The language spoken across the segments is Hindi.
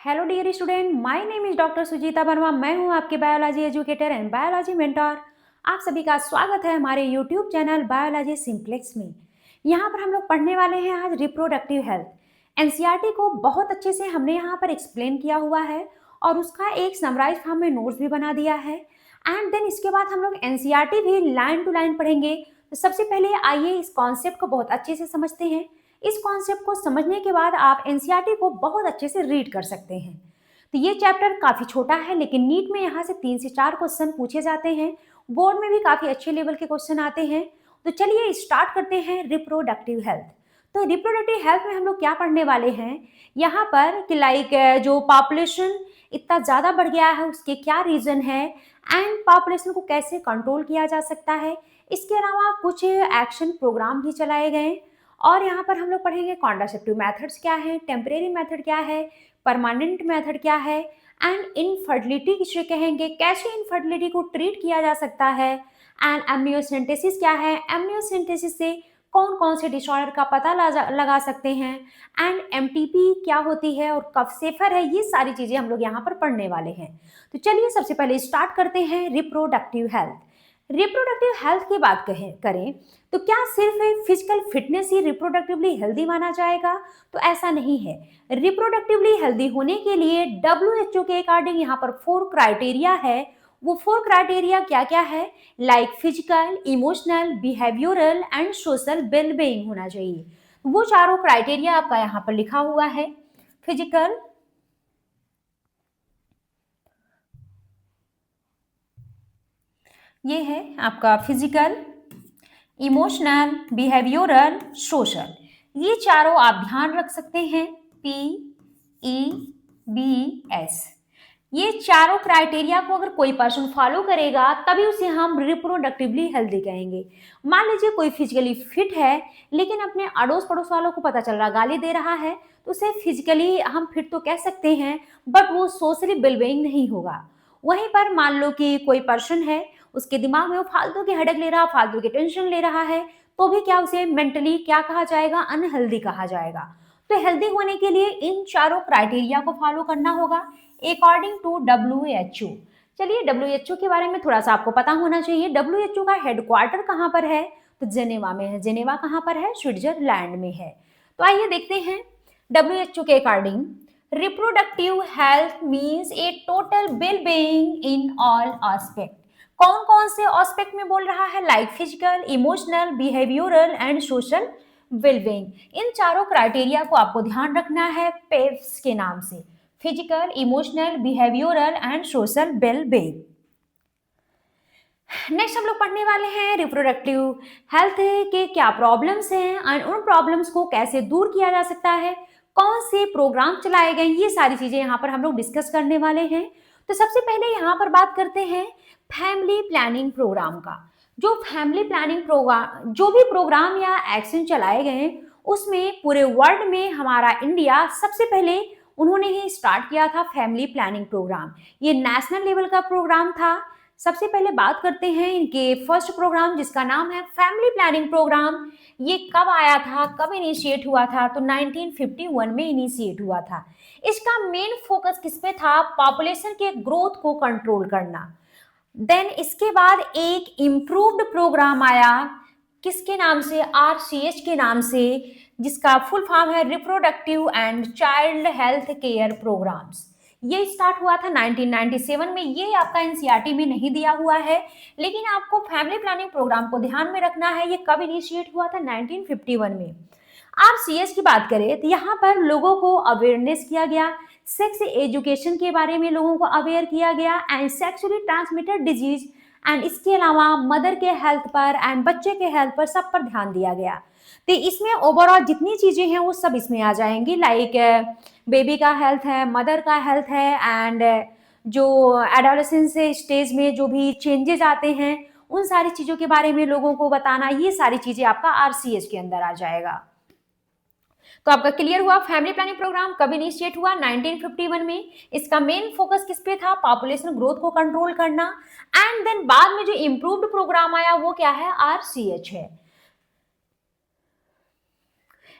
Hello dear student, my name is doctor Sujita Verma. मैं हूं आपके biology educator and biology mentor. आप सभी का स्वागत है हमारे यूट्यूब चैनल बायोलॉजी सिंप्लेक्स में। यहां पर हम लोग पढ़ने वाले हैं आज रिप्रोडक्टिव हेल्थ। एनसीईआरटी को बहुत अच्छे से हमने यहां पर एक्सप्लेन किया हुआ है और उसका एक समराइज फॉर्म में नोट्स भी बना दिया है। एंड देन इसके बाद हम लोग एनसीईआरटी भी लाइन टू लाइन पढ़ेंगे। तो सबसे पहले आइए इस कॉन्सेप्ट को बहुत अच्छे से समझते हैं। इस कॉन्सेप्ट को समझने के बाद आप एनसीईआरटी को बहुत अच्छे से रीड कर सकते हैं। तो ये चैप्टर काफी छोटा है, लेकिन नीट में यहाँ से 3 से 4 क्वेश्चन पूछे जाते हैं। बोर्ड में भी काफी अच्छे लेवल के क्वेश्चन आते हैं। तो चलिए स्टार्ट करते हैं रिप्रोडक्टिव हेल्थ। तो रिप्रोडक्टिव हेल्थ में हम लोग क्या पढ़ने वाले हैं यहाँ पर कि लाइक जो पॉपुलेशन इतना ज्यादा बढ़ गया है उसके क्या रीजन है एंड पॉपुलेशन को कैसे कंट्रोल किया जा सकता है। इसके अलावा कुछ एक्शन प्रोग्राम भी चलाए गए और यहाँ पर हम लोग पढ़ेंगे कॉन्ट्रासेप्टिव मेथड्स क्या है, टेम्परेरी मेथड क्या है, परमानेंट मेथड क्या है एंड इनफर्टिलिटी किसे कहेंगे, कैसे इनफर्टिलिटी को ट्रीट किया जा सकता है एंड एमनियोसेंटेसिस क्या है, एमनियोसेंटेसिस से कौन कौन से डिसऑर्डर का पता लगा सकते हैं एंड एमटीपी क्या होती है और कब सेफर है। ये सारी चीजें हम लोग यहाँ पर पढ़ने वाले हैं। तो चलिए सबसे पहले स्टार्ट करते हैं रिप्रोडक्टिव हेल्थ। रिप्रोडक्टिव हेल्थ की बात करें तो क्या सिर्फ फिजिकल फिटनेस ही रिप्रोडक्टिवली हेल्दी माना जाएगा? तो ऐसा नहीं है। रिप्रोडक्टिवली हेल्दी होने के लिए डब्ल्यूएचओ के अकॉर्डिंग यहाँ पर 4 क्राइटेरिया है। वो 4 क्राइटेरिया क्या क्या है? Like physical, emotional, behavioural and social wellbeing होना चाहिए। वो चारों क्राइटेरिया आपका यहाँ पर लिखा हुआ है। फिजिकल, ये है आपका फिजिकल, इमोशनल, बिहेवियरल, सोशल। ये चारों आप ध्यान रख सकते हैं। PEBS। ये चारों क्राइटेरिया को अगर कोई पर्सन फॉलो करेगा तभी उसे हम रिप्रोडक्टिवली हेल्दी कहेंगे। मान लीजिए कोई फिजिकली फिट है लेकिन अपने अड़ोस पड़ोस वालों को पता चल रहा गाली दे रहा है तो उसे फिजिकली हम फिट तो कह सकते हैं बट वो सोशली वेलबीइंग नहीं होगा। वहीं पर मान लो कि कोई पर्सन है, उसके दिमाग में वो फालतू की हेडेक ले रहा, फालतू की टेंशन ले रहा है, तो भी क्या उसे मेंटली क्या कहा जाएगा? अनहेल्दी कहा जाएगा। तो हेल्दी होने के लिए इन चारों क्राइटेरिया को फॉलो करना होगा अकॉर्डिंग टू डब्ल्यूएचओ। चलिए डब्ल्यूएचओ के बारे में थोड़ा सा आपको पता होना चाहिए। डब्ल्यूएचओ का हेडक्वार्टर कहाँ पर है? तो जेनेवा में है। जेनेवा कहाँ पर है? स्विट्जरलैंड में है। तो आइए देखते हैं डब्ल्यूएचओ के according reproductive health means a total well being in all aspect. कौन कौन से एस्पेक्ट में बोल रहा है? Like physical, emotional, behavioural and social wellbeing. इन चारों क्राइटेरिया को आपको ध्यान रखना है पेप्स के नाम से। Physical, emotional, behavioural and social wellbeing. Next हम लोग पढ़ने वाले हैं रिप्रोडक्टिव हेल्थ के क्या प्रॉब्लम्स हैं एंड उन प्रॉब्लम्स को कैसे दूर किया जा सकता है, कौन से प्रोग्राम चलाए गए, ये सारी चीजें यहाँ पर हम लोग डिस्कस करने वाले हैं। तो सबसे पहले यहाँ पर बात करते हैं फैमिली प्लानिंग प्रोग्राम का। जो फैमिली प्लानिंग प्रोग्राम, जो भी प्रोग्राम या एक्शन चलाए गए उसमें पूरे वर्ल्ड में हमारा इंडिया सबसे पहले उन्होंने ही स्टार्ट किया था फैमिली प्लानिंग प्रोग्राम। ये नेशनल लेवल का प्रोग्राम था। सबसे पहले बात करते हैं इनके फर्स्ट प्रोग्राम जिसका नाम है फैमिली प्लानिंग प्रोग्राम। ये कब आया था, कब इनिशिएट हुआ था? तो 1951 में इनिशिएट हुआ था। इसका मेन फोकस किस पे था? पॉपुलेशन के ग्रोथ को कंट्रोल करना। देन इसके बाद एक इम्प्रूव्ड प्रोग्राम आया किसके नाम से? RCH के नाम से, जिसका फुल फॉर्म है reproductive and child health care programmes. ये स्टार्ट हुआ था 1997 में। ये आपका एनसीईआरटी में नहीं दिया हुआ है, लेकिन आपको फैमिली प्लानिंग प्रोग्राम को ध्यान में रखना है। ये कब इनिशिएट हुआ था? 1951 में। RCH की बात करें तो यहाँ पर लोगों को अवेयरनेस किया गया, सेक्स एजुकेशन के बारे में लोगों को अवेयर किया गया and sexually transmitted disease and इसके अलावा मदर के हेल्थ पर एंड बच्चे के हेल्थ पर सब पर ध्यान दिया गया। तो इसमें ओवरऑल जितनी चीजें हैं वो सब इसमें आ जाएंगी। लाइक बेबी का हेल्थ है, मदर का हेल्थ है एंड जो एडोलेसेंस स्टेज में जो भी चेंजेस आते हैं उन सारी चीजों के बारे में लोगों को बताना, ये सारी चीजें आपका RCH के अंदर आ जाएगा। तो आपका क्लियर हुआ फैमिली प्लानिंग प्रोग्राम कब इनिशिएट हुआ? 1951 में। इसका मेन फोकस किस पे था? पॉपुलेशन ग्रोथ को कंट्रोल करना। एंड देन बाद में जो इम्प्रूव्ड प्रोग्राम आया वो क्या है? RCH है।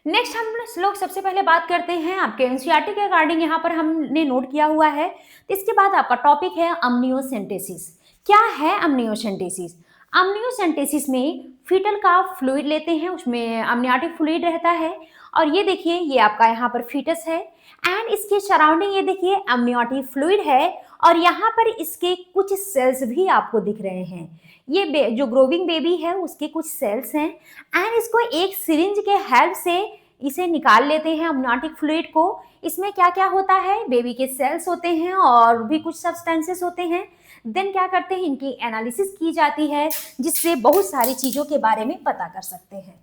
नेक्स्ट हम लोग सबसे पहले बात करते हैं आपके एनसीईआरटी के अकॉर्डिंग, यहाँ पर हमने नोट किया हुआ है। तो इसके बाद आपका टॉपिक है अम्नियोसेंटेसिस। क्या है अम्नियोसेंटेसिस? अम्नियोसेंटेसिस में फीटल का फ्लूइड लेते हैं, उसमें अम्नियोटिक फ्लूइड रहता है, और ये देखिए ये आपका यहाँ पर फीटस है एंड इसके सराउंडिंग ये देखिए अम्नियोटिक फ्लूइड है, और यहाँ पर इसके कुछ सेल्स भी आपको दिख रहे हैं। ये जो ग्रोविंग बेबी है उसके कुछ सेल्स हैं एंड इसको एक सिरिंज के हेल्प से इसे निकाल लेते हैं अम्नियोटिक फ्लूइड को। इसमें क्या क्या होता है, बेबी के सेल्स होते हैं और भी कुछ सब्सटेंसेस होते हैं। देन क्या करते हैं, इनकी एनालिसिस की जाती है जिससे बहुत सारी चीज़ों के बारे में पता कर सकते हैं।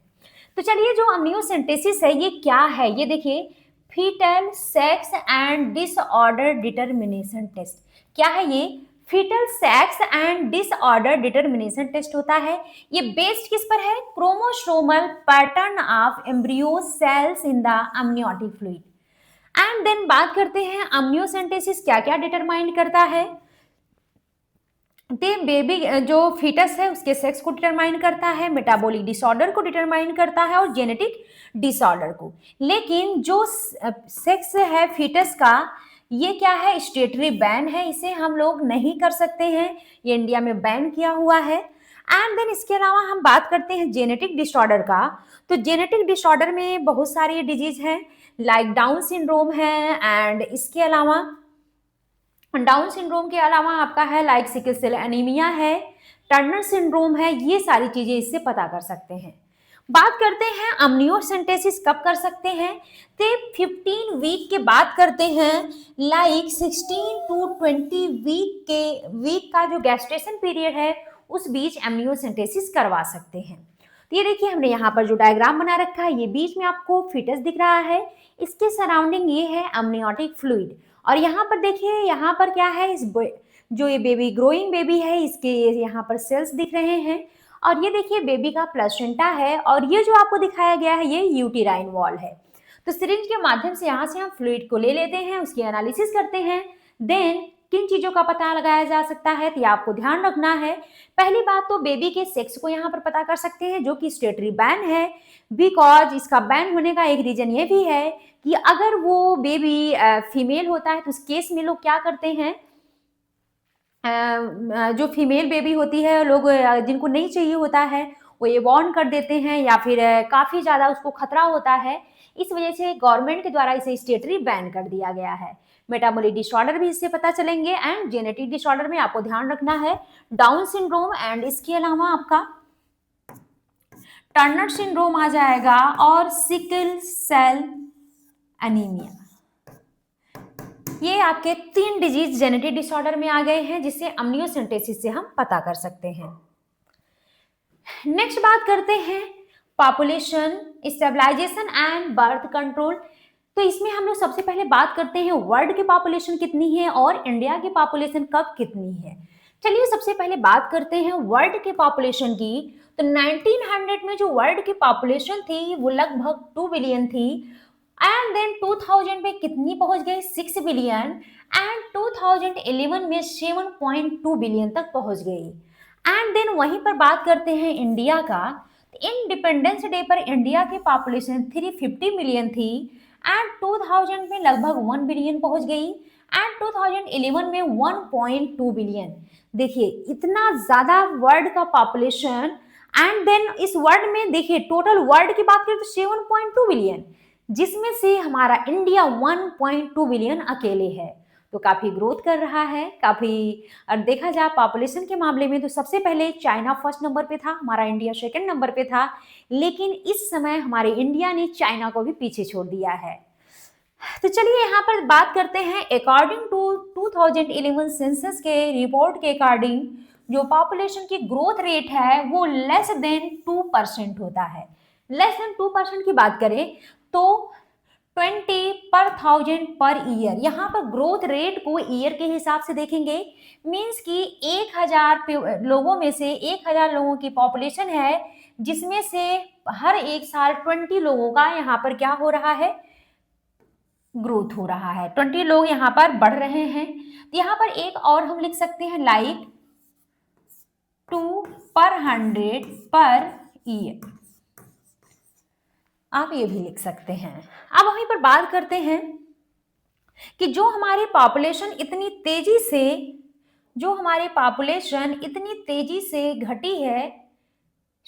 तो चलिए जो अम्नियोसेंटेसिस है ये क्या है, ये देखिए foetal sex and disorder determination test. क्या है ये? Foetal sex and disorder determination test होता है। ये बेस्ड किस पर है? Chromosomal pattern of embryo cells in the amniotic fluid. And then बात करते हैं अम्नियोसेंटेसिस क्या क्या डिटरमाइन करता है। बेबी जो फीटस है उसके सेक्स को डिटरमाइन करता है, मेटाबॉलिक डिसऑर्डर को डिटरमाइन करता है और जेनेटिक डिसऑर्डर को। लेकिन जो सेक्स है फीटस का ये क्या है? स्टेटरी बैन है, इसे हम लोग नहीं कर सकते हैं, ये इंडिया में बैन किया हुआ है। एंड देन इसके अलावा हम बात करते हैं जेनेटिक डिसऑर्डर का। तो जेनेटिक डिसऑर्डर में बहुत सारी डिजीज हैं, लाइक डाउन सिंड्रोम है, एंड इसके अलावा डाउन सिंड्रोम के अलावा आपका है लाइक सिकल सेल एनीमिया है, टर्नर सिंड्रोम है, ये सारी चीजें इससे पता कर सकते हैं। बात करते हैं अम्नियोसेंटेसिस कब कर सकते हैं, तो 15 वीक के बाद करते हैं, लाइक 16 टू 20 वीक का जो गैस्ट्रेशन पीरियड है उस बीच अम्नियोसेंटेसिस करवा सकते हैं। तो ये देखिए हमने यहाँ पर जो डायग्राम बना रखा है, ये बीच में आपको फीटस दिख रहा है, इसके सराउंडिंग ये है अम्नियोटिक फ्लूइड, और यहाँ पर देखिए यहाँ पर क्या है, इस जो ये बेबी ग्रोइंग बेबी है इसके यहाँ पर सेल्स दिख रहे हैं, और ये देखिए बेबी का प्लेसेंटा है, और ये जो आपको दिखाया गया है ये यूटेराइन वॉल है। तो सिरिंज के माध्यम से यहाँ से हम फ्लूइड को ले लेते हैं, उसकी एनालिसिस करते हैं। देन किन चीज़ों का पता लगाया जा सकता है, तो ये आपको ध्यान रखना है। पहली बात तो बेबी के सेक्स को यहाँ पर पता कर सकते हैं जो कि स्टेटरी बैन है, बिकॉज इसका बैन होने का एक रीजन ये भी है कि अगर वो बेबी फीमेल होता है तो उस केस में लोग क्या करते हैं, जो फीमेल बेबी होती है लोग जिनको नहीं चाहिए होता है वो ये वार्न कर देते हैं, या फिर काफ़ी ज़्यादा उसको खतरा होता है, इस वजह से गवर्नमेंट के द्वारा इसे स्टेटरी बैन कर दिया गया है। मेटाबॉलिक डिसऑर्डर भी इससे पता चलेंगे, एंड जेनेटिक डिसऑर्डर में आपको ध्यान रखना है डाउन सिंड्रोम, एंड इसके अलावा आपका टर्नर सिंड्रोम आ जाएगा और सिकल सेल एनीमिया। ये आपके 3 डिजीज जेनेटिक डिसऑर्डर में आ गए हैं जिससे अम्नियोसेंटेसिस से हम पता कर सकते हैं। नेक्स्ट बात करते हैं population stabilisation and birth control. तो इसमें हम लोग सबसे पहले बात करते हैं वर्ल्ड की पॉपुलेशन कितनी है और इंडिया की पॉपुलेशन कब कितनी है। चलिए सबसे पहले बात करते हैं वर्ल्ड की पॉपुलेशन की। तो 1900 में जो वर्ल्ड की पॉपुलेशन थी वो लगभग 2 बिलियन थी, एंड देन 2000 में कितनी पहुंच गई, 6 बिलियन, एंड 2011 में 7.2 बिलियन तक पहुंच गई। एंड देन वहीं पर बात करते हैं इंडिया का। इंडिपेंडेंस डे पर इंडिया की पॉपुलेशन 350 मिलियन थी, एंड 2000 में लगभग 1 बिलियन पहुंच गई, एंड 2011 में 1.2 बिलियन। देखिए इतना ज़्यादा वर्ल्ड का पॉपुलेशन, एंड देन इस वर्ल्ड में देखिए टोटल वर्ल्ड की बात करें तो 7.2 बिलियन, जिसमें से हमारा इंडिया 1.2 बिलियन अकेले है। तो काफ़ी ग्रोथ कर रहा है काफ़ी। और देखा जाए पॉपुलेशन के मामले में तो सबसे पहले चाइना फर्स्ट नंबर पे था, हमारा इंडिया सेकंड नंबर पे था, लेकिन इस समय हमारे इंडिया ने चाइना को भी पीछे छोड़ दिया है। तो चलिए यहाँ पर बात करते हैं अकॉर्डिंग टू 2011 सेंसस के रिपोर्ट के अकॉर्डिंग जो पॉपुलेशन की ग्रोथ रेट है वो लेस देन 2% होता है। लेस देन 2% की बात करें तो 20 पर 1000 पर ईयर, यहाँ पर ग्रोथ रेट को ईयर के हिसाब से देखेंगे, मीन्स कि 1000 लोगों में से 1000 लोगों की पॉपुलेशन है जिसमें से हर एक साल 20 लोगों का यहाँ पर क्या हो रहा है, ग्रोथ हो रहा है, 20 लोग यहाँ पर बढ़ रहे हैं। तो यहाँ पर एक और हम लिख सकते हैं लाइक 2 पर 100 पर ईयर। आप ये भी लिख सकते हैं। अब वहीं पर बात करते हैं कि जो हमारी पॉपुलेशन इतनी तेजी से घटी है,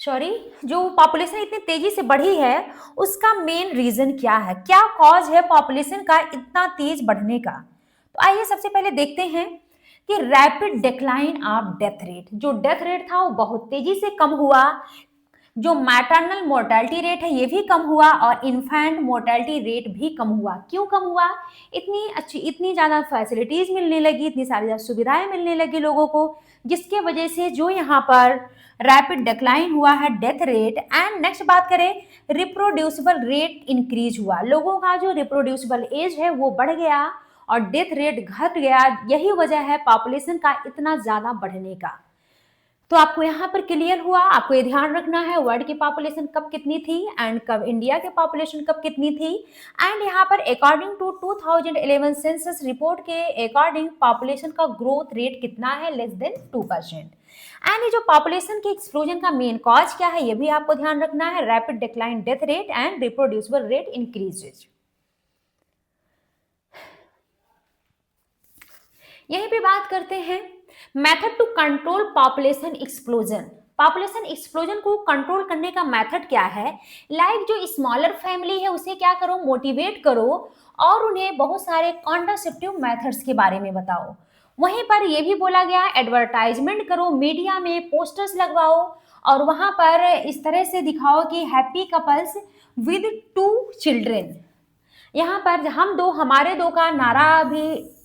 सॉरी, जो पॉपुलेशन इतनी तेजी से बढ़ी है, उसका मेन रीजन क्या है, क्या कॉज है पॉपुलेशन का इतना तेज बढ़ने का। तो आइए सबसे पहले देखते हैं कि rapid decline of death rate, जो डेथ रेट था वो बहुत तेजी से कम हुआ, जो मैटरनल मोर्टेलिटी रेट है ये भी कम हुआ और इन्फेंट मोर्टेलिटी रेट भी कम हुआ। क्यों कम हुआ? इतनी ज़्यादा फैसिलिटीज़ मिलने लगी, इतनी सारी सुविधाएं मिलने लगी लोगों को, जिसके वजह से जो यहाँ पर रैपिड डिक्लाइन हुआ है डेथ रेट। एंड नेक्स्ट बात करें, रिप्रोड्यूसिबल रेट इंक्रीज हुआ, लोगों का जो रिप्रोड्यूसिबल एज है वो बढ़ गया और डेथ रेट घट गया। यही वजह है पॉपुलेशन का इतना ज़्यादा बढ़ने का। तो आपको यहाँ पर क्लियर हुआ, आपको ये ध्यान रखना है वर्ल्ड की पॉपुलेशन कब कितनी थी एंड कब इंडिया की पॉपुलेशन कब कितनी थी। एंड यहाँ पर अकॉर्डिंग टू 2011 सेंसस रिपोर्ट के अकॉर्डिंग पॉपुलेशन का ग्रोथ रेट कितना है, लेस देन 2%। एंड ये जो पॉपुलेशन के एक्सप्लोजन का मेन कॉज क्या है ये भी आपको ध्यान रखना है, rapid decline death rate and reproducible rate increases. यहीं पे बात करते हैं method to control population explosion. Population explosion को कंट्रोल करने का मेथड क्या है? लाइक जो स्मॉलर फैमिली है उसे क्या करो, मोटिवेट करो और उन्हें बहुत सारे कॉन्ट्रासेप्टिव मेथड्स के बारे में बताओ। वहीं पर यह भी बोला गया एडवर्टाइजमेंट करो, मीडिया में पोस्टर्स लगवाओ और वहां पर इस तरह से दिखाओ कि हैप्पी कपल्स विद 2 चिल्ड्रेन। यहाँ पर हम दो हमारे दो का नारा भी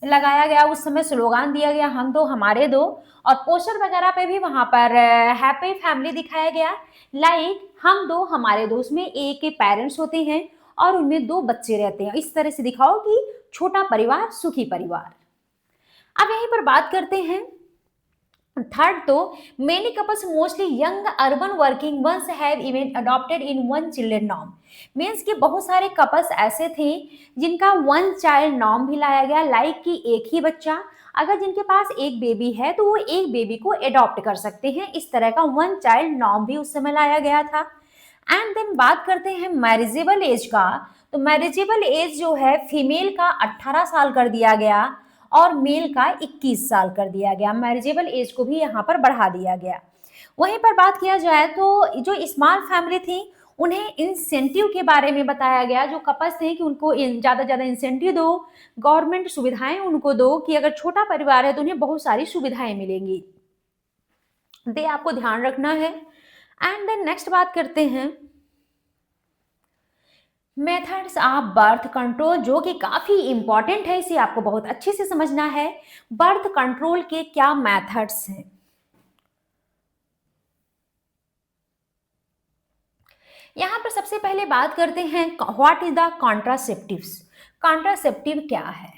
लगाया गया, उस समय स्लोगान दिया गया हम दो हमारे दो, और पोस्टर वगैरह पे भी वहां पर हैप्पी फैमिली दिखाया गया, लाइक हम दो हमारे दो, उसमें एक के पेरेंट्स होते हैं और उनमें 2 बच्चे रहते हैं। इस तरह से दिखाओ कि छोटा परिवार सुखी परिवार। अब यहीं पर बात करते हैं थर्ड, तो many couples mostly young urban working once have even adopted in 1 children norm. Means कि बहुत सारे कपल्स ऐसे थे जिनका 1 चाइल्ड नॉर्म भी लाया गया, लाइक कि एक ही बच्चा, अगर जिनके पास एक बेबी है तो वो एक बेबी को अडॉप्ट कर सकते हैं, इस तरह का 1 चाइल्ड नॉर्म भी उस समय लाया गया था। एंड देन बात करते हैं मैरिजेबल एज का, तो मैरिजेबल एज जो है फीमेल का 18 साल कर दिया गया और मेल का 21 साल कर दिया गया, मैरिजेबल एज को भी यहाँ पर बढ़ा दिया गया। वहीं पर बात किया जाए तो जो स्मॉल फैमिली थी उन्हें इंसेंटिव के बारे में बताया गया, जो कपल्स थे कि उनको ज़्यादा ज़्यादा इंसेंटिव दो, गवर्नमेंट सुविधाएं उनको दो कि अगर छोटा परिवार है तो उन्हें बहुत सारी सुविधाएं मिलेंगी, दे आपको ध्यान रखना है। एंड देन नेक्स्ट बात करते हैं मेथड्स ऑफ बर्थ कंट्रोल, जो कि काफ़ी इंपॉर्टेंट है, इसे आपको बहुत अच्छे से समझना है। बर्थ कंट्रोल के क्या मेथड्स हैं? यहाँ पर सबसे पहले बात करते हैं what is the contraceptives. Contraceptive क्या है?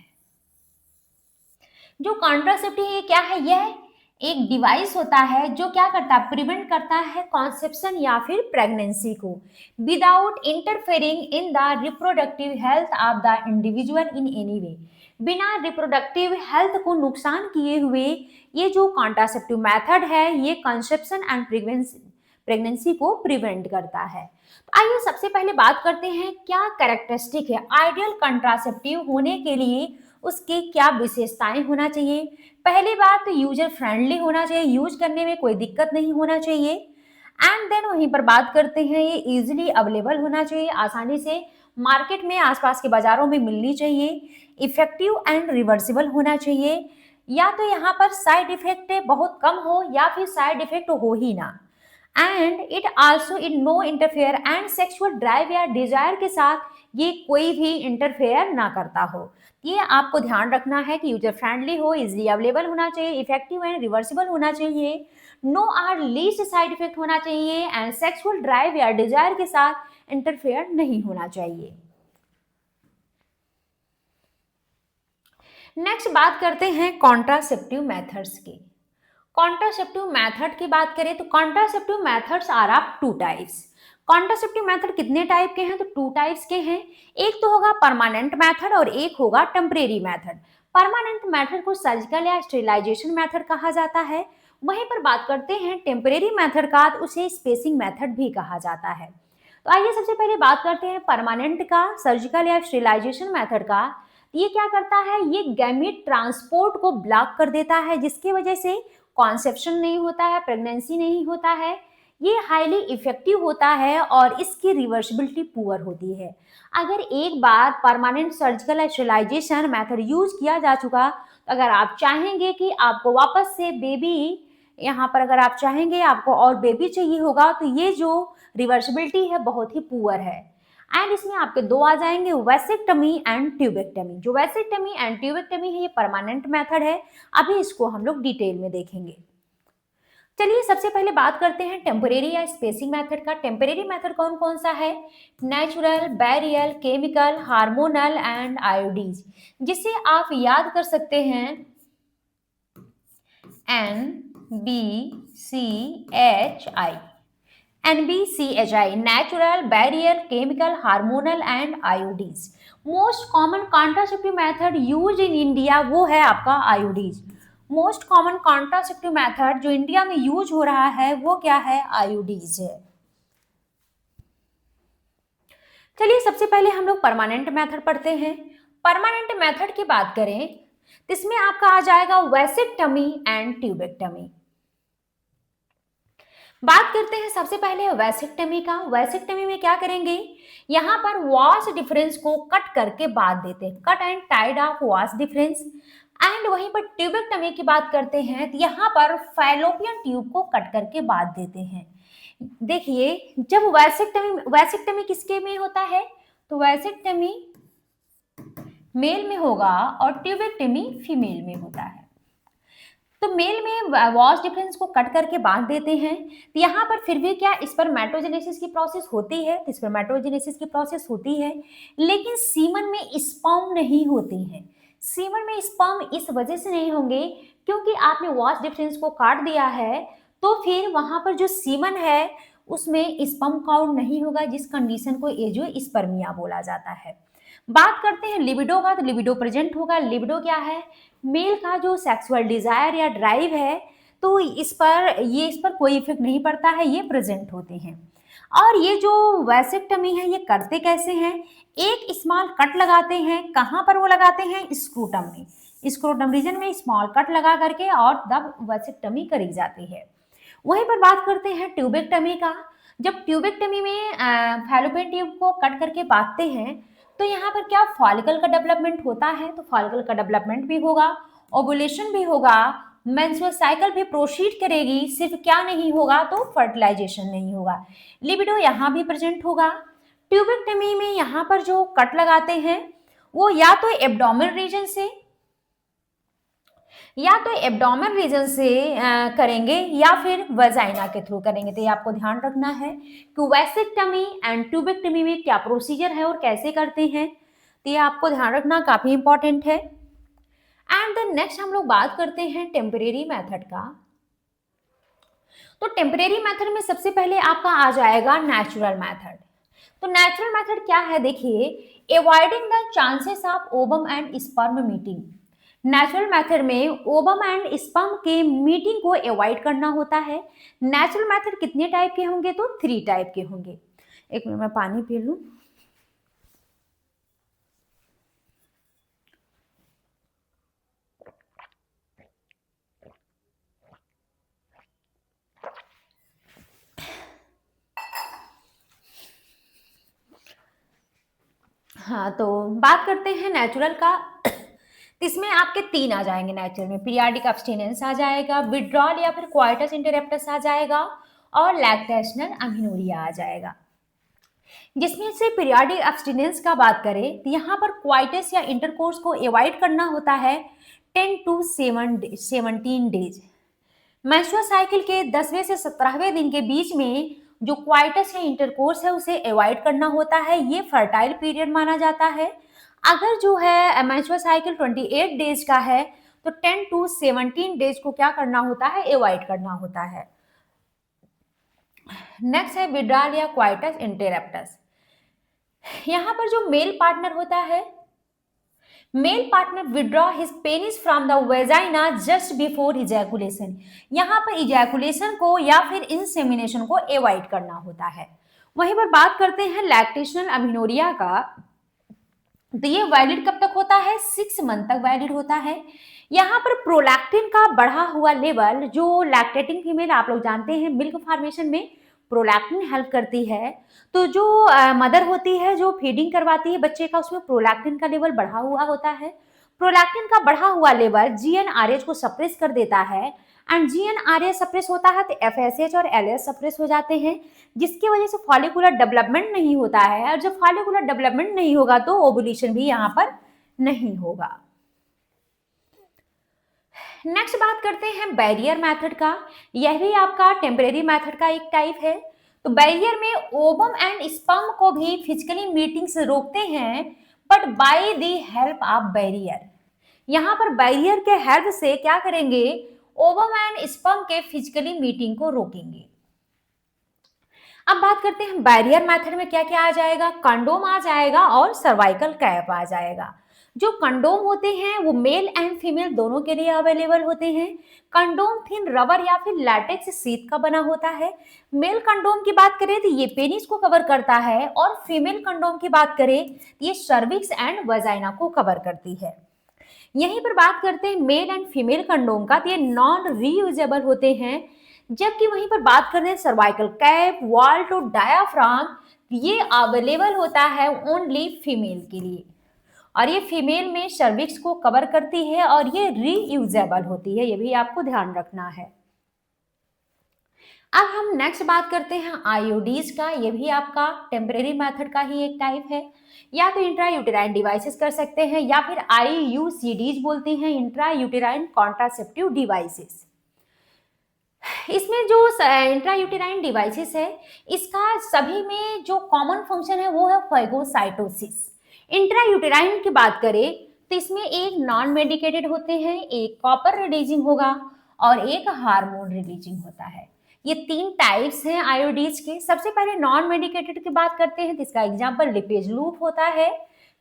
जो कॉन्ट्रासेप्टिव ये क्या है? यह एक डिवाइस होता है जो क्या करता है, प्रिवेंट करता है कॉन्सेप्शन या फिर प्रेगनेंसी को without interfering in the reproductive health of the individual in any way. बिना रिप्रोडक्टिव हेल्थ को नुकसान किए हुए ये जो कॉन्ट्रासेप्टिव मेथड है ये कॉन्सेप्शन एंड प्रेगनेंसी को प्रिवेंट करता है। तो आइए सबसे पहले बात करते हैं क्या कैरेक्टरिस्टिक है आइडियल कॉन्ट्रासेप्टिव होने के लिए, उसकी क्या विशेषताएं होना चाहिए। पहली बात तो यूजर फ्रेंडली होना चाहिए, यूज करने में कोई दिक्कत नहीं होना चाहिए। एंड देन वहीं पर बात करते हैं ये इजीली अवेलेबल होना चाहिए, आसानी से मार्केट में आसपास के बाजारों में मिलनी चाहिए। इफेक्टिव एंड रिवर्सिबल होना चाहिए, या तो यहाँ पर साइड इफेक्ट बहुत कम हो या फिर साइड इफेक्ट हो ही ना। And it also it no interfere and sexual drive या डिजायर के साथ ये कोई भी इंटरफेयर ना करता हो। ये आपको ध्यान रखना है कि यूजर फ्रेंडली हो, इजीली अवेलेबल होना चाहिए, इफेक्टिव एंड रिवर्सिबल होना चाहिए, no or least side effect होना चाहिए एंड सेक्सुअल ड्राइव या डिजायर के साथ इंटरफेयर नहीं होना चाहिए। नेक्स्ट बात करते हैं कॉन्ट्रासेप्टिव मेथड्स की। कॉन्ट्रासेप्टिव मेथड की बात करें तो contraceptive methods are of 2 types. Contraceptive method कितने टाइप के हैं? तो 2 टाइप्स के हैं। एक तो होगा परमानेंट मेथड और एक होगा टेम्परेरी मेथड। परमानेंट मेथड को सर्जिकल या स्टेरिलाइजेशन मेथड कहा जाता है। वहीं पर बात करते हैं टेम्परेरी मेथड का, तो उसे स्पेसिंग मेथड भी कहा जाता है। तो आइए सबसे पहले बात करते हैं परमानेंट का, सर्जिकल या स्टेरिलाइजेशन मेथड का। ये क्या करता है, ये गैमीट ट्रांसपोर्ट को ब्लॉक कर देता है, जिसकी वजह से कॉन्सेप्शन नहीं होता है, प्रेगनेंसी नहीं होता है। ये हाईली इफेक्टिव होता है और इसकी रिवर्सिबिलिटी पुअर होती है। अगर एक बार परमानेंट सर्जिकल या स्टेरिलाइजेशन मेथड यूज किया जा चुका, तो अगर आप चाहेंगे कि आपको वापस से बेबी, यहाँ पर अगर आप चाहेंगे आपको और बेबी चाहिए होगा, तो ये जो रिवर्सिबिलिटी है बहुत ही पुअर है। एंड इसमें आपके दो आ जाएंगे, वैसेक्टमी एंड ट्यूबेक्टमी। जो वैसेक्टमी एंड ट्यूबेक्टमी है ये परमानेंट मेथड है, अभी इसको हम लोग डिटेल में देखेंगे। चलिए सबसे पहले बात करते हैं टेम्परेरी या स्पेसिंग मेथड का। टेम्परेरी मेथड कौन कौन सा है, natural, barrier, chemical, hormonal and IUDs, जिसे आप याद कर सकते हैं NBCHI। NBCHI, natural, barrier, chemical, hormonal and iodines। Most common contraceptive method use in India वो है आपका आयोडीज। मोस्ट कॉमन कॉन्ट्रासेप्टिव मेथड जो इंडिया में यूज हो रहा है वो क्या है, आयोडीज है। चलिए सबसे पहले हम लोग परमानेंट मेथड पढ़ते हैं। परमानेंट मेथड की बात करें तो इसमें आपका आ जाएगा वैसेक्टमी एंड ट्यूबेक्टमी। बात करते हैं सबसे पहले वैसेक्टमी का। वैसेक्टमी में क्या करेंगे, यहाँ पर वास डिफरेंस को कट करके बांध देते हैं, cut and tied of vas deferens. And वहीं पर ट्यूबेक्टमी की बात करते हैं तो यहाँ पर फैलोपियन ट्यूब को कट करके बांध देते हैं। देखिए जब वैसेक्टमी किसके में होता है, तो वैसेक्टमी मेल में होगा और ट्यूबेक्टमी फीमेल में होता है। तो मेल में वॉश डिफरेंस को कट करके बांध देते हैं, तो यहाँ पर फिर भी क्या स्पर्मेटोजेनेसिस की प्रोसेस होती है, तो स्पर्मेटोजेनेसिस की प्रोसेस होती है, लेकिन सीमन में स्पर्म नहीं होते हैं। सीमन में स्पर्म इस वजह से नहीं होंगे क्योंकि आपने वॉश डिफरेंस को काट दिया है, तो फिर वहां पर जो सीमन है उसमें स्पर्म काउंट नहीं होगा, जिस कंडीशन को एंजियोस्पर्मिया बोला जाता है। बात करते हैं लिबिडो का, तो लिबिडो प्रेजेंट होगा। लिबिडो क्या है, मेल का जो सेक्सुअल डिजायर या ड्राइव है, तो इस पर कोई इफेक्ट नहीं पड़ता है, ये प्रेजेंट होते हैं। और ये जो वैसेक्टमी है ये करते कैसे हैं, एक स्मॉल कट लगाते हैं। कहाँ पर वो लगाते हैं, स्क्रूटम में, स्क्रूटम रीजन में स्मॉल कट लगा करके और तब वैसेक्टमी करी जाती है। वहीं पर बात करते हैं ट्यूबेक्टमी का। जब ट्यूबेक्टमी में फैलोपियन ट्यूब को कट करके बांधते हैं, तो यहाँ पर क्या फॉलिकल का डेवलपमेंट होता है, तो फॉलिकल का डेवलपमेंट भी होगा, ओवुलेशन भी होगा, मेंस्ट्रुअल साइकिल भी प्रोसीड करेगी, सिर्फ क्या नहीं होगा, तो फर्टिलाइजेशन नहीं होगा। लिबिडो यहाँ भी प्रेजेंट होगा। ट्यूबेक्टमी में यहाँ पर जो कट लगाते हैं वो या तो एब्डोमेन रीजन से करेंगे या फिर वजाइना के थ्रू करेंगे। तो ये आपको ध्यान रखना है कि वैसेक्टमी एंड ट्यूबेक्टमी में क्या प्रोसीजर है और कैसे करते हैं, तो ये आपको ध्यान रखना काफी इंपॉर्टेंट है। एंड देन नेक्स्ट हम लोग बात करते हैं टेम्परेरी मेथड का। तो टेम्परेरी मेथड में सबसे पहले आपका आ जाएगा नेचुरल मेथड। तो नेचुरल मेथड क्या है, देखिए, avoiding the chances of ovum and sperm meeting. Natural method में ओवम एंड स्पर्म के मीटिंग को अवॉइड करना होता है। नेचुरल मेथड कितने टाइप के होंगे, तो 3 टाइप के होंगे। एक मिनट मैं पानी पी लूं। हाँ, तो बात करते हैं नेचुरल का। इसमें आपके 3 आ जाएंगे नेचुरल में, पीरियाडिक अब्स्टिनेंस आ जाएगा, विड्रॉल या फिर क्वाइटस इंटरप्टस आ जाएगा और लैक्टेशनल अमीनोरिया आ जाएगा। जिसमें से पीरियाडिक अब्स्टिनेंस का बात करें तो यहाँ पर क्वाइटस या इंटरकोर्स को अवॉइड करना होता है 10 to 17 डेज। मेंस्ट्रुअल साइकिल के 10वें से 17वें दिन के बीच में जो क्वाइटस या इंटरकोर्स है उसे अवॉइड करना होता है, ये फर्टाइल पीरियड माना जाता है। अगर जो है मेंस्ट्रुअल साइकिल 28 डेज का है तो 10 to 17 डेज को क्या करना होता है, अवॉइड करना होता है। नेक्स्ट है विड्रॉल या क्वाइटस इंटरप्टस। यहाँ पर जो मेल पार्टनर होता है, male partner withdraw his penis from the vagina just before ejaculation. यहाँ पर इजैकुलेशन को या फिर इंसेमिनेशन को अवॉइड करना होता है। वहीं पर बात करते हैं लैक्टेशनल अमीनोरिया का, तो ये वैलिड कब तक होता है? 6 मंथ तक वैलिड होता है। यहाँ पर प्रोलैक्टिन का बढ़ा हुआ लेवल, जो लैक्टेटिंग फीमेल आप लोग जानते हैं मिल्क फॉर्मेशन में प्रोलैक्टिन हेल्प करती है, तो जो मदर होती है जो फीडिंग करवाती है बच्चे का, उसमें प्रोलैक्टिन का लेवल बढ़ा हुआ होता है। प्रोलैक्टिन का बढ़ा हुआ लेवल जीएनआरएच को सप्रेस कर देता है, एंड जीएनआरएच सप्रेस होता है तो एफएसएच और एलएच सप्रेस हो जाते हैं, जिसकी वजह से फॉलिकुलर डेवलपमेंट नहीं होता है, और जब फॉलिकुलर डेवलपमेंट नहीं होगा तो ओवुलेशन भी यहाँ पर नहीं होगा। नेक्स्ट बात करते हैं बैरियर मेथड का। यह भी आपका टेम्परेरी मेथड का एक टाइप है। तो बैरियर में ओवम एंड स्पर्म को भी फिजिकली मीटिंग से रोकते हैं, but by the help of barrier. यहाँ पर बैरियर के हेल्प से क्या करेंगे? ओवम एंड स्पर्म के फिजिकली मीटिंग को रोकेंगे। अब बात करते हैं बैरियर मेथड में क्या क्या आ जाएगा। कंडोम आ जाएगा और सर्वाइकल कैप आ जाएगा। जो कंडोम होते हैं वो मेल एंड फीमेल दोनों के लिए अवेलेबल होते हैं। कंडोम थिन रबर या फिर लैटेक्स शीट का बना होता है। मेल कंडोम की बात करें तो ये पेनिस को कवर करता है, और फीमेल कंडोम की बात करें तो ये सर्विक्स एंड वजाइना को कवर करती है। यहीं पर बात करते हैं मेल एंड फीमेल कंडोम का, तो ये नॉन रीयूजेबल होते हैं। जबकि वहीं पर बात करते हैं सर्वाइकल कैप, वॉल्ट और डायाफ्राम, ये अवेलेबल होता है ओनली फीमेल के लिए, और ये फीमेल में सर्विक्स को कवर करती है और ये रीयूजेबल होती है, ये भी आपको ध्यान रखना है। अब हम नेक्स्ट बात करते हैं आईओडीज का। ये भी आपका टेम्परेरी मेथड का ही एक टाइप है। या तो इंट्रा यूटेराइन डिवाइसेस कर सकते हैं, या फिर आईयूसीडीज बोलते हैं, इंट्रा यूटेराइन कॉन्ट्रासेप्टिव डिवाइसेस। इसमें जो इंट्रा यूटेराइन डिवाइसेस है, इसका सभी में जो कॉमन फंक्शन है वो है फाइगोसाइटोसिस। इंट्रा यूटेराइन की बात करें तो इसमें एक नॉन मेडिकेटेड होते हैं, एक कॉपर रिलीजिंग होगा और एक हार्मोन रिलीजिंग होता है। ये 3 टाइप्स हैं आयोडीज के। सबसे पहले नॉन मेडिकेटेड की बात करते हैं तो इसका एग्जांपल लिपेज लूप होता है।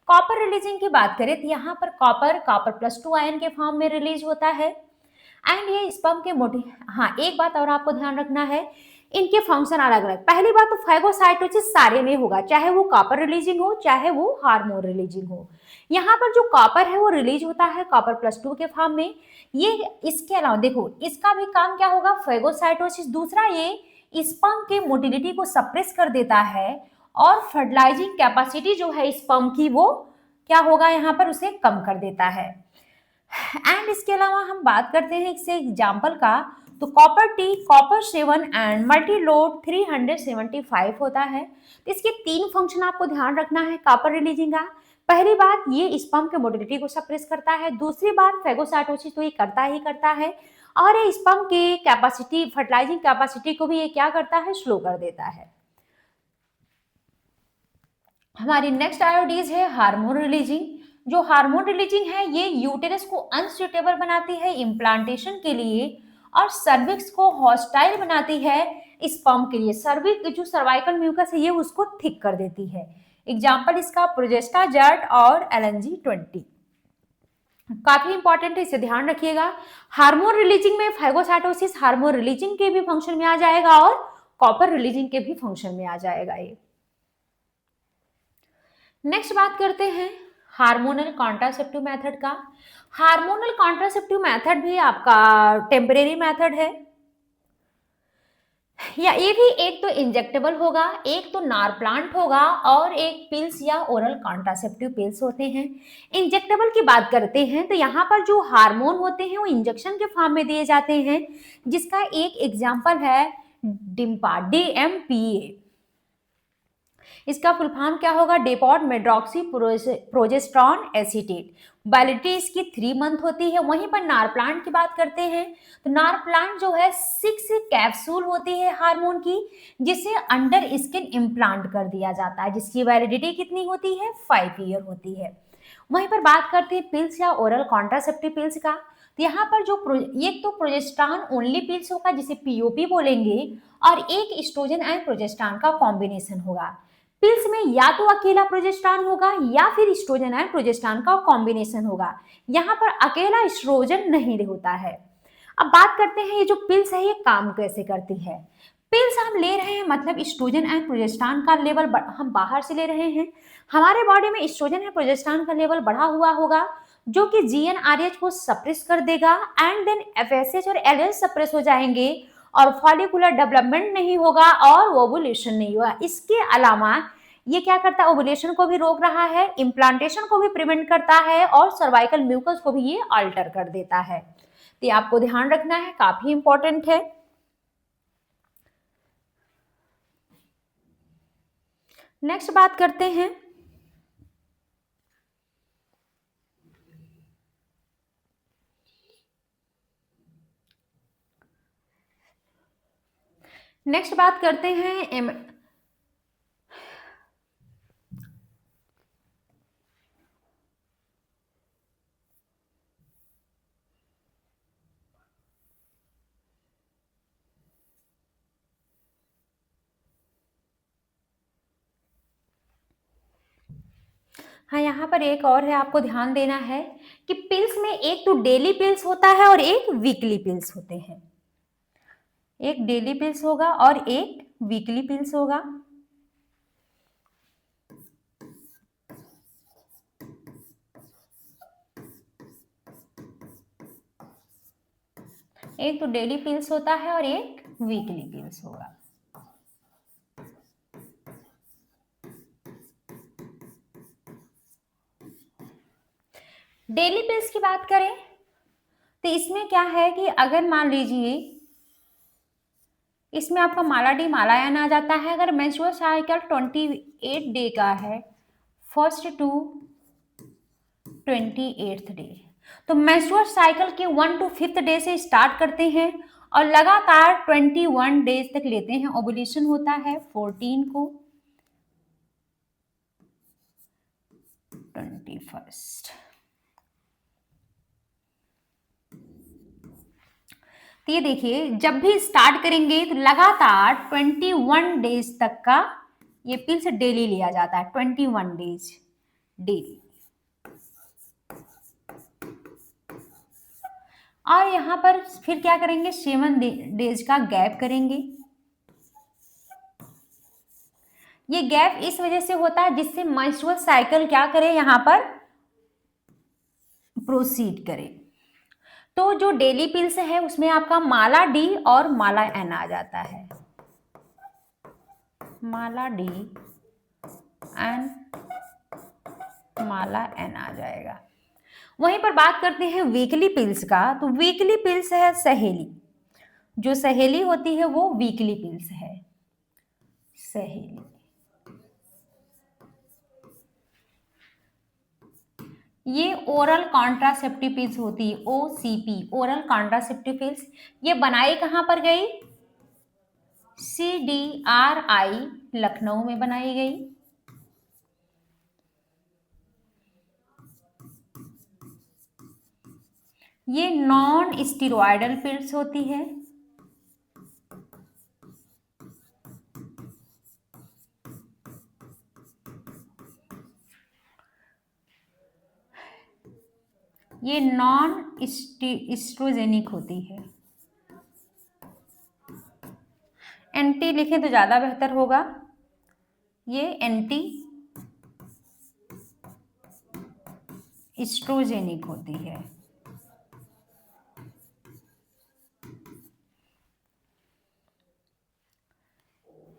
कॉपर रिलीजिंग की बात करें तो यहाँ पर कॉपर +2 आयन के फॉर्म में रिलीज होता है, एंड ये स्पर्म के मोटी। हाँ, एक बात और आपको ध्यान रखना है, इनके फंक्शन अलग अलग। पहली बात तो फाइगोसाइटोसिस सारे में होगा, चाहे वो कॉपर रिलीजिंग हो चाहे वो हार्मोन रिलीजिंग हो। यहाँ पर जो कॉपर है वो रिलीज होता है कॉपर +2 के फॉर्म में। ये इसके अलावा देखो इसका भी काम क्या होगा, फाइगोसाइटोसिस। दूसरा, ये स्पर्म के मोटिलिटी को सप्रेस कर देता है, और फर्टिलाइजिंग कैपेसिटी जो है स्पर्म की वो क्या होगा यहाँ पर, उसे कम कर देता है। एंड इसके अलावा हम बात करते हैं इससे एग्जाम्पल का, तो copper T, copper 7 and Multiload 375 होता है। तो इसके 3 फंक्शन आपको ध्यान रखना है कॉपर रिलीजिंग का। पहली बात, ये स्पर्म के मोटिलिटी को सप्रेस करता है। दूसरी बात, फेगोसाइटोसिस तो ये करता ही करता है, और ये स्पर्म के कैपेसिटी, फर्टिलाइजिंग कैपेसिटी को भी ये क्या करता है, स्लो कर देता है। हमारी नेक्स्ट आयोडीज है हार्मोन रिलीजिंग। जो हार्मोन रिलीजिंग है ये यूटेरस को अनसुटेबल बनाती है इम्प्लांटेशन के लिए, और सर्विक्स को हॉस्टाइल बनाती है स्पर्म के लिए। सर्विक्स जो सर्वाइकल म्यूकस है ये उसको थिक कर देती है। एग्जाम्पल इसका प्रोजेस्टाजर्ट और LNG-20। काफी इंपॉर्टेंट है, इसे ध्यान रखिएगा। हार्मोन रिलीजिंग में फाइगोसाइटोसिस हार्मोन रिलीजिंग के भी फंक्शन में आ जाएगा, और कॉपर रिलीजिंग के भी फंक्शन में आ जाएगा ये। नेक्स्ट बात करते हैं हार्मोनल कॉन्ट्रासेप्टिव मेथड का। हार्मोनल कॉन्ट्रासेप्टिव मेथड भी आपका टेम्परेरी मेथड है, या ये भी एक तो इंजेक्टेबल होगा, एक तो नार प्लांट होगा, और एक पिल्स या ओरल कॉन्ट्रासेप्टिव पिल्स होते हैं। इंजेक्टेबल की बात करते हैं तो यहाँ पर जो हार्मोन होते हैं वो इंजेक्शन के फॉर्म में दिए जाते हैं, जिसका एक एग्जाम्पल है डिम्पा, DMPA। इसका फुल फॉर्म क्या होगा, डेपोट मेड्रॉक्सी प्रोजेस्टेरॉन एसीटेट। वैलिडिटी इसकी 3 मंथ होती है। वहीं पर नार प्लांट की बात करते हैं तो नार प्लांट जो है 6 कैप्सूल होती है हार्मोन की, जिसे अंडर स्किन इम्प्लांट कर दिया जाता है, जिसकी वैलिडिटी कितनी होती है, 5 ईयर होती है। वहीं पर बात करते हैं पिल्स या ओरल कॉन्ट्रासेप्टिव पिल्स का, तो यहाँ पर जो एक तो प्रोजेस्टेरॉन ओनली पिल्स होगा जिसे POP बोलेंगे, और एक एस्ट्रोजन एंड प्रोजेस्टेरॉन का कॉम्बिनेशन होगा। पिल्स में या तो अकेला प्रोजेस्टेरॉन होगा या फिर एस्ट्रोजन एंड प्रोजेस्टेरॉन का कॉम्बिनेशन होगा। यहाँ पर अकेला एस्ट्रोजन नहीं होता है। अब बात करते हैं ये जो पिल्स है ये काम कैसे करती है। पिल्स हम ले रहे हैं मतलब एस्ट्रोजन एंड प्रोजेस्टेरॉन का लेवल हम बाहर से ले रहे हैं। हमारे बॉडी में एस्ट्रोजन एंड प्रोजेस्टेरॉन का लेवल बढ़ा हुआ होगा जो कि जीएनआरएच को सप्रेस कर देगा एंड देन एफएसएच और एलएच सप्रेस हो जाएंगे और फॉलिकुलर डेवलपमेंट नहीं होगा और ओवुलेशन नहीं होगा। इसके अलावा ये क्या करता है, ओवुलेशन को भी रोक रहा है, इम्प्लांटेशन को भी प्रिवेंट करता है और सर्वाइकल म्यूकस को भी ये अल्टर कर देता है। तो ये आपको ध्यान रखना है, काफी इंपॉर्टेंट है। नेक्स्ट बात करते हैं हाँ, यहाँ पर एक और है, आपको ध्यान देना है कि पिल्स में एक तो डेली पिल्स होता है और एक वीकली पिल्स होते हैं। एक डेली पिल्स होगा और एक वीकली पिल्स होगा। एक तो डेली पिल्स होता है और एक वीकली पिल्स होगा। डेली पिल्स की बात करें तो इसमें क्या है कि अगर मान लीजिए इसमें आपका माला डी मालायन आ जाता है, अगर मेंस्ट्रुअल साइकिल 28 डे का है, फर्स्ट टू 28th डे, तो मेंस्ट्रुअल साइकिल के 1 to 5th डे से स्टार्ट करते हैं और लगातार 21 डेज तक लेते हैं। ओवुलेशन होता है 14 को 21st। तो ये देखिए जब भी स्टार्ट करेंगे तो लगातार 21 डेज तक का ये पिल्स डेली लिया जाता है, 21 डेज डेली। और यहाँ पर फिर क्या करेंगे, 7 डेज का गैप करेंगे। ये गैप इस वजह से होता है जिससे मेंस्ट्रुअल साइकिल क्या करे, यहाँ पर प्रोसीड करे। तो जो डेली पिल्स है उसमें आपका माला डी और माला एन आ जाता है, माला डी एंड माला एन आ जाएगा। वहीं पर बात करते हैं वीकली पिल्स का, तो वीकली पिल्स है सहेली, जो सहेली होती है वो वीकली पिल्स है, सहेली। ये ओरल कॉन्ट्रासेप्टिव पिल्स होती है, ओसीपी, ओरल कॉन्ट्रासेप्टिव पिल्स। ये बनाई कहां पर गई, CDRI लखनऊ में बनाई गई। ये नॉन स्टीरॉयडल पिल्स होती है। ये नॉन एस्ट्रोजेनिक होती है। एंटी लिखें तो ज्यादा बेहतर होगा, ये एंटी एस्ट्रोजेनिक होती है।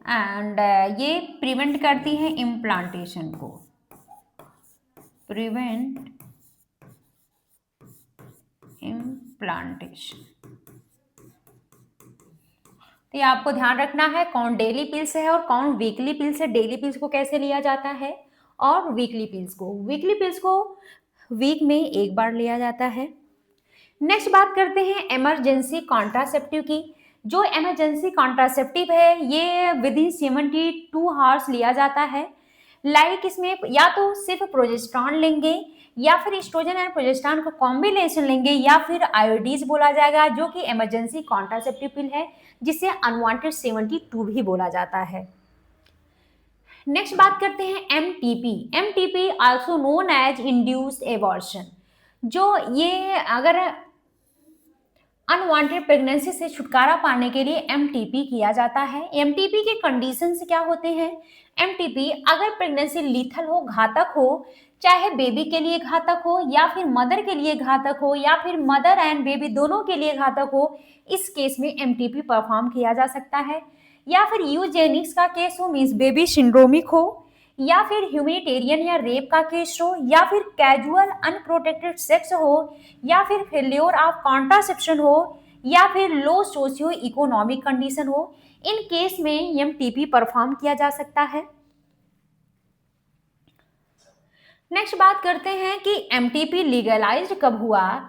एंड ये प्रिवेंट करती है इम्प्लांटेशन को, प्रिवेंट इम्प्लांटेशन। तो ये आपको ध्यान रखना है कौन डेली पिल्स है और कौन वीकली पिल्स है। डेली पिल्स को कैसे लिया जाता है और वीकली पिल्स को वीक में एक बार लिया जाता है। नेक्स्ट बात करते हैं इमरजेंसी कॉन्ट्रासेप्टिव की। जो इमरजेंसी कॉन्ट्रासेप्टिव है ये विद इन 72 आवर्स लिया जाता है। लाइक इसमें या तो सिर्फ प्रोजेस्टेरॉन लेंगे या फिर एस्ट्रोजन एंड प्रोजेस्टेरॉन का कॉम्बिनेशन लेंगे या फिर आयोडीज बोला जाएगा, जो कि इमरजेंसी कॉन्ट्रासेप्टिव पिल है जिसे अनवांटेड 72 भी बोला जाता है। नेक्स्ट बात करते हैं MTP also known as induced abortion. जो ये अगर अनवांटेड प्रेगनेंसी से छुटकारा पाने के लिए एमटीपी किया जाता है। एमटीपी के कंडीशंस क्या होते हैं? एमटीपी अगर प्रेगनेंसी लीथल हो, घातक हो, चाहे बेबी के लिए घातक हो या फिर मदर के लिए घातक हो या फिर मदर एंड बेबी दोनों के लिए घातक हो, इस केस में एमटीपी परफॉर्म किया जा सकता है। या फिर यूजेनिक्स का केस हो, मीन्स बेबी सिंड्रोमिक हो, या फिर ह्यूमैनिटेरियन या रेप का केस हो, या फिर कैजुअल अनप्रोटेक्टेड सेक्स हो, या फिर फेल्योर ऑफ कॉन्ट्रासेप्शन हो, या फिर लो सोशियो इकोनॉमिक कंडीशन हो, इन केस में एमटीपी परफॉर्म किया जा सकता है। नेक्स्ट बात करते हैं कि एमटीपी लीगलाइज्ड कब हुआ।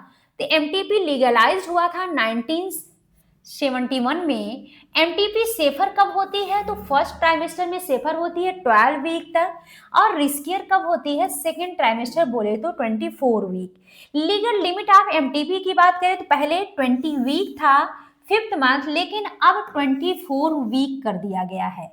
तो एमटीपी लीगलाइज्ड हुआ था 1971 में। एमटीपी सेफर कब होती है? तो फर्स्ट ट्राइमेस्टर में सेफर होती है 12 वीक तक, और रिस्कियर कब होती है? सेकेंड ट्राइमेस्टर बोले तो 24 week. Legal limit of MTP की बात करें तो पहले 20 वीक था फिफ्थ मंथ, लेकिन अब 24 वीक कर दिया गया है।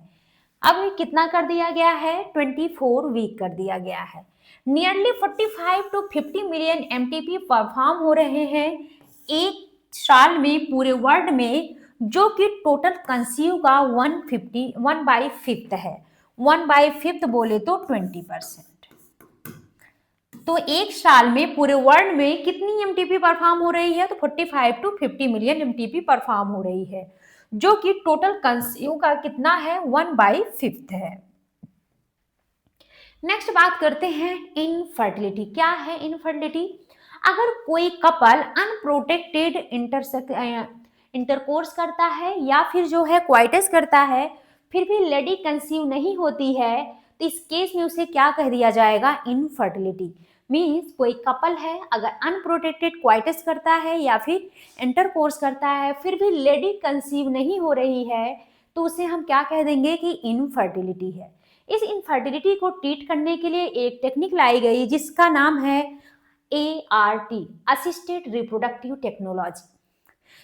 अब कितना कर दिया गया है? 24 वीक कर दिया गया है। Nearly 45 to 50 million MTP perform हो रहे हैं एक साल में पूरे वर्ल्ड में, जो कि टोटल कंसीव का 1/5 है। 1/5 बोले तो 20%। तो एक साल में पूरे वर्ल्ड में कितनी एमटीपी परफॉर्म हो रही है? तो 45 टू 50 मिलियन एमटीपी परफॉर्म हो रही है, जो कि टोटल कंसीव का कितना है? 1/5 है। नेक्स्ट बात करते हैं इनफर्टिलिटी। क्या है इनफर्टिलिटी? अगर कोई कपल अनप्रोटेक्टेड इंटरकोर्स करता है या फिर जो है क्वाइटस करता है, फिर भी लेडी कंसीव नहीं होती है, तो इस केस में उसे क्या कह दिया जाएगा? इनफर्टिलिटी। मीन्स कोई कपल है, अगर अनप्रोटेक्टेड क्वाइटस करता है या फिर इंटरकोर्स करता है, फिर भी लेडी कंसीव नहीं हो रही है, तो उसे हम क्या कह देंगे कि इनफर्टिलिटी है। इस इनफर्टिलिटी को ट्रीट करने के लिए एक टेक्निक लाई गई जिसका नाम है ART, असिस्टेड रिप्रोडक्टिव टेक्नोलॉजी।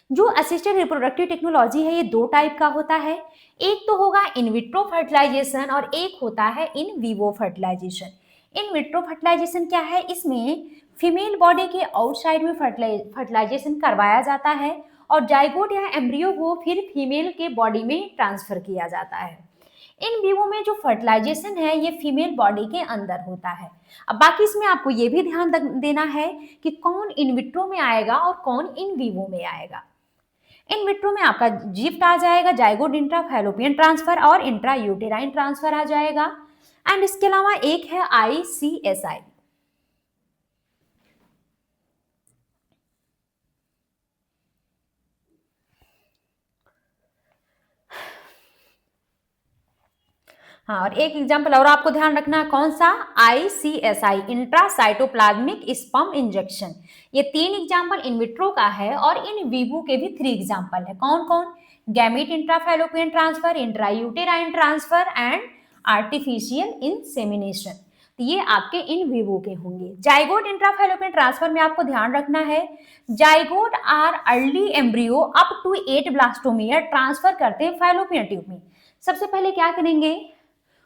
जो असिस्टेड रिप्रोडक्टिव टेक्नोलॉजी है ये दो टाइप का होता है। एक तो होगा इन विट्रो फर्टिलाइजेशन और एक होता है in vivo fertilisation. In vitro fertilisation क्या है? इसमें फीमेल बॉडी के आउटसाइड में फर्टिलाइजेशन करवाया जाता है और जाइगोट या एम्ब्रियो को फिर फीमेल के बॉडी में ट्रांसफर किया जाता है। इन विवो में जो फर्टिलाइजेशन है ये फीमेल बॉडी के अंदर होता है। अब बाकी इसमें आपको ये भी ध्यान देना है कि कौन इन विट्रो में आएगा और कौन इन विवो में आएगा। इन विट्रो में आपका जिफ्ट आ जाएगा, जाइगोट इंट्रा फैलोपियन ट्रांसफर और इंट्रा यूटेराइन ट्रांसफर आ जाएगा। एंड इसके अलावा एक है ICSI। हाँ, और एक एग्जाम्पल और आपको ध्यान रखना है, कौन सा? ICSI, intracytoplasmic sperm injection. ये 3 एग्जाम्पल इन विट्रो का है और इन विवो के भी 3 एग्जाम्पल है। कौन कौन? Gamete intrafallopian transfer, intrauterine transfer and artificial insemination. तो ये आपके इन विवो के होंगे। जाइगोट इंट्राफैलोपियन ट्रांसफर में आपको ध्यान रखना है, zygote or early embryo up to 8 blastomere transfer करते हैं फैलोपियन ट्यूब में। सबसे पहले क्या करेंगे?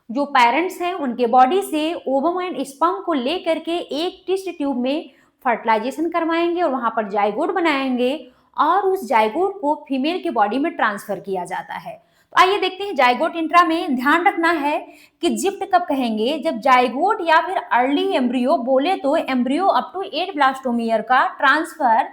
जो पेरेंट्स हैं उनके बॉडी से ओवम एंड स्पर्म को लेकर के एक टेस्ट ट्यूब में फर्टिलाइजेशन करवाएंगे और वहां पर जाइगोट बनाएंगे और उस जाइगोट को फीमेल की बॉडी में ट्रांसफर किया जाता है। तो आइए देखते हैं जाइगोट इंट्रा में ध्यान रखना है कि जिफ्ट कब कहेंगे? जब जाइगोट या फिर अर्ली एम्ब्रियो बोले तो एम्ब्रियो अप टू 8 ब्लास्टोमियर का ट्रांसफर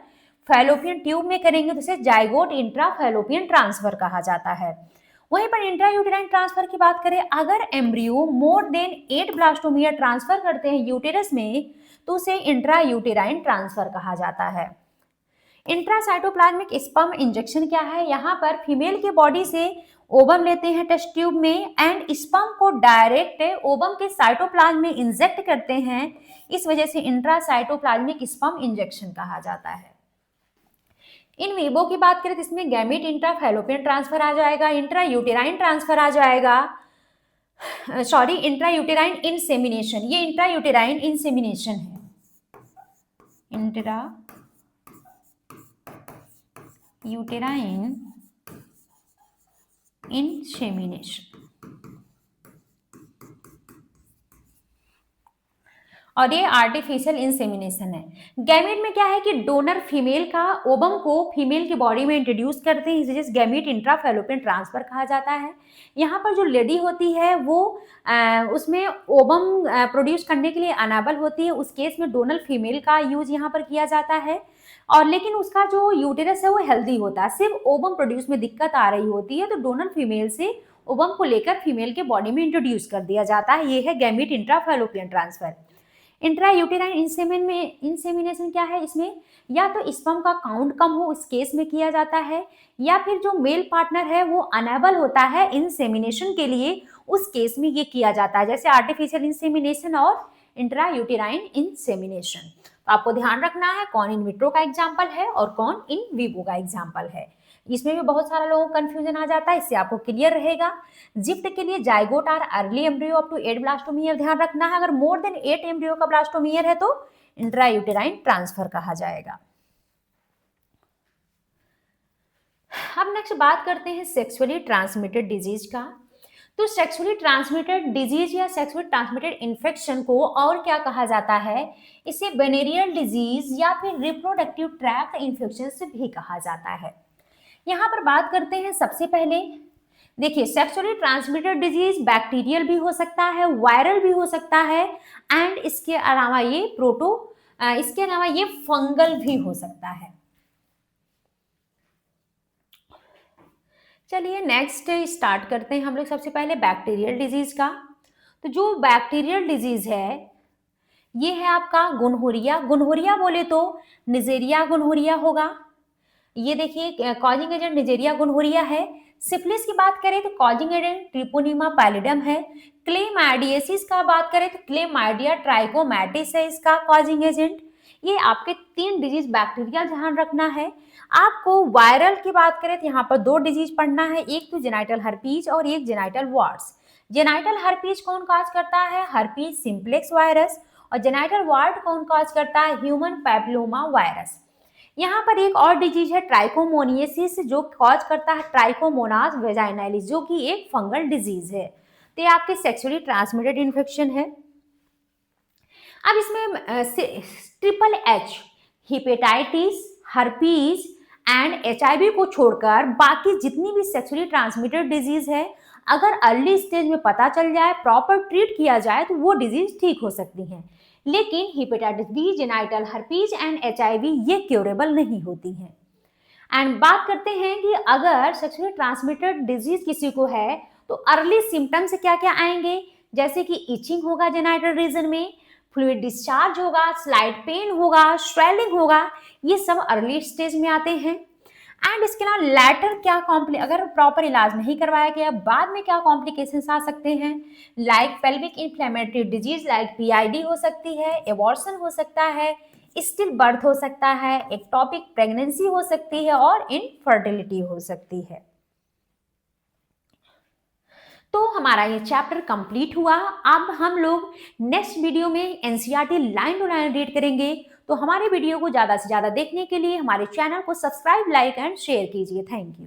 फैलोपियन ट्यूब में करेंगे तो इसे जाइगोट इंट्रा फैलोपियन ट्रांसफर कहा जाता है। वहीं पर इंट्रायूटेराइन ट्रांसफर की बात करें, अगर embryo more than 8 blastomere transfer करते हैं यूटेरस में तो उसे इंट्रायूटेराइन ट्रांसफर कहा जाता है। इंट्रासाइटोप्लाज्मिक स्पर्म इंजेक्शन क्या है? यहाँ पर फीमेल के बॉडी से ओवम लेते हैं टेस्ट ट्यूब में एंड स्पर्म को डायरेक्ट ओवम के साइटोप्लाज्म में इंजेक्ट करते हैं, इस वजह से इंट्रासाइटोप्लाज्मिक स्पर्म इंजेक्शन कहा जाता है। इन विवो की बात करें तो इसमें गैमेट इंट्रा फैलोपियन ट्रांसफर आ जाएगा, इंट्रा यूटेराइन ट्रांसफर आ जाएगा, सॉरी इंट्रा यूटेराइन इंसेमिनेशन, ये इंट्रा यूटेराइन इंसेमिनेशन है, इंट्रा यूटेराइन इंसेमिनेशन। और ये आर्टिफिशियल इंसेमिनेशन है। गैमेट में क्या है कि डोनर फीमेल का ओवम को फीमेल की बॉडी में इंट्रोड्यूस करते हैं, इसे जिस गैमेट इंट्राफैलोपियन ट्रांसफर कहा जाता है। यहाँ पर जो लेडी होती है वो उसमें ओवम प्रोड्यूस करने के लिए अनेबल होती है, उस केस में डोनर फीमेल का यूज यहाँ पर किया जाता है। और लेकिन उसका जो यूटेरस है वो हेल्दी होता है, सिर्फ ओवम प्रोड्यूस में दिक्कत आ रही होती है, तो डोनर फीमेल से ओवम को लेकर फीमेल के बॉडी में इंट्रोड्यूस कर दिया जाता है। ये है gamete intrafallopian transfer. Intrauterine insemination क्या है, इसमें या तो स्पर्म का काउंट कम हो, इस केस में किया जाता है, या फिर जो मेल पार्टनर है वो अनेबल होता है इंसेमिनेशन के लिए, उस केस में ये किया जाता है, जैसे आर्टिफिशियल इंसेमिनेशन और इंट्रा यूटेराइन इंसेमिनेशन। तो आपको ध्यान रखना है कौन इन विट्रो का एग्जाम्पल है और कौन इन विवो का एग्जाम्पल है। इसमें भी बहुत सारा लोगों को कंफ्यूजन आ जाता है, इससे आपको क्लियर रहेगा। जिफ्ट के लिए zygote or early embryo up to 8 blastomere ध्यान रखना है, अगर मोर देन 8 एम्ब्रियो का ब्लास्टोमियर है तो इंट्रायूटेराइन ट्रांसफर कहा जाएगा। अब नेक्स्ट बात करते हैं सेक्सुअली ट्रांसमिटेड डिजीज का। तो सेक्सुअली ट्रांसमिटेड डिजीज या सेक्सुअली ट्रांसमिटेड इन्फेक्शन को और क्या कहा जाता है, इसे वेनेरियल डिजीज या फिर रिप्रोडक्टिव ट्रैक्ट इन्फेक्शन से भी कहा जाता है। यहाँ पर बात करते हैं सबसे पहले, देखिए सेक्सुअली ट्रांसमिटेड डिजीज बैक्टीरियल भी हो सकता है, वायरल भी हो सकता है, एंड इसके अलावा ये फंगल भी हो सकता है। चलिए नेक्स्ट स्टार्ट करते हैं हम लोग सबसे पहले बैक्टीरियल डिजीज का। तो जो बैक्टीरियल डिजीज है ये है आपका गुनहुरिया। गुनहुरिया बोले तो निजेरिया गुनहुरिया होगा, ये देखिए कॉजिंग एजेंट निजेरिया गुनहुरिया है। सिफिलिस की बात करें तो कॉजिंग एजेंट ट्रिपोनिमा पैलिडम है। क्लेमाइडियासिस का बात करें तो क्लेमाइडिया ट्राइकोमैटिस है इसका कॉजिंग एजेंट। ये आपके 3 डिजीज बैक्टीरिया ध्यान रखना है। आपको वायरल की बात करें तो यहाँ पर 2 डिजीज पढ़ना है, एक तो जेनाइटल हर्पीज और एक जेनाइटल वार्ड्स। जेनाइटल हर्पीज कौन कॉज करता है, हर्पीज सिंप्लेक्स वायरस, और जेनाइटल वार्ड कौन कॉज करता है, ह्यूमन पैपिलोमा वायरस। यहाँ पर एक और डिजीज है ट्राइकोमोनियसिस जो कॉज करता है ट्राइकोमोनास वेजाइनालिस, जो कि एक फंगल डिजीज है। तो ये आपके सेक्सुअली ट्रांसमिटेड इन्फेक्शन है। अब इसमें triple H hepatitis, herpes and HIV को छोड़कर बाकी जितनी भी सेक्सुअली ट्रांसमिटेड डिजीज है, अगर अर्ली स्टेज में पता चल जाए, प्रॉपर ट्रीट किया जाए तो वो डिजीज ठीक हो सकती हैं। लेकिन hepatitis B, genital herpes and HIV ये क्योरेबल नहीं होती हैं। एंड बात करते हैं कि अगर सेक्सुअली ट्रांसमिटेड डिजीज किसी को है तो अर्ली सिम्टम्स क्या क्या आएंगे, जैसे कि इचिंग होगा जेनाइटल रीजन में, फ्लूइड डिस्चार्ज होगा, स्लाइट पेन होगा, स्वेलिंग होगा, ये सब अर्ली स्टेज में आते हैं। एंड इसके अलावा लैटर क्या अगर प्रॉपर इलाज नहीं करवाया गया बाद में क्या कॉम्प्लिकेशंस आ सकते हैं, like pelvic inflammatory disease like PID हो सकती है, एबॉर्शन हो सकता है, स्टिल बर्थ हो सकता है, एक्टोपिक प्रेगनेंसी हो सकती है और इनफर्टिलिटी हो सकती है। तो हमारा ये चैप्टर कंप्लीट हुआ। अब हम लोग नेक्स्ट वीडियो में NCERT line to line read करेंगे। तो हमारे वीडियो को ज़्यादा से ज़्यादा देखने के लिए हमारे चैनल को सब्सक्राइब, लाइक एंड शेयर कीजिए। Thank you.